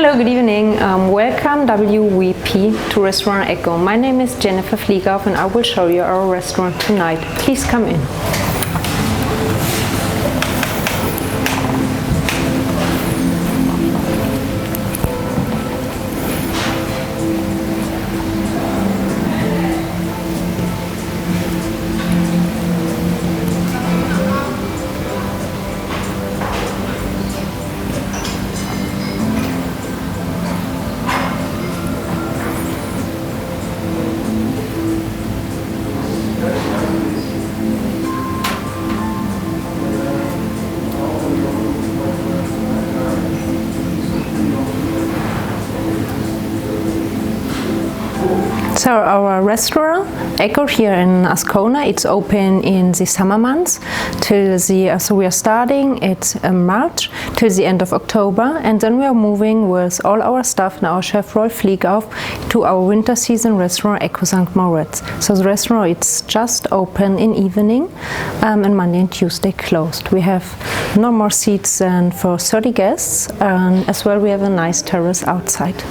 Hello, good evening. Welcome WVP to Restaurant Ecco. My name is Jennifer Fliegauf and I will show you our restaurant tonight. Please come in. So our restaurant, Ecco here in Ascona, it's open in the summer months so we are starting at March till the end of October, and then we are moving with all our staff and our chef Rolf Fliegauf to our winter season restaurant Ecco St. Moritz. So the restaurant it's just open in evening and Monday and Tuesday closed. We have no more seats than for 30 guests, and as well we have a nice terrace outside.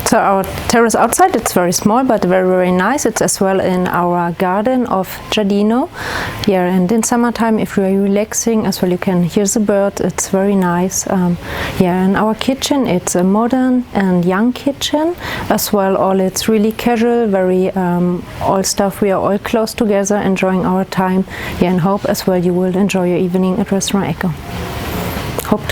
So our terrace outside, it's very small but very, very nice. It's as well in our garden of Giardino. Yeah, and in summertime, if you are relaxing as well, you can hear the birds. It's very nice. Yeah, and our kitchen, it's a modern and young kitchen as well. All it's really casual, very all stuff. We are all close together, enjoying our time. Yeah, and hope as well you will enjoy your evening at Restaurant Ecco. Hope to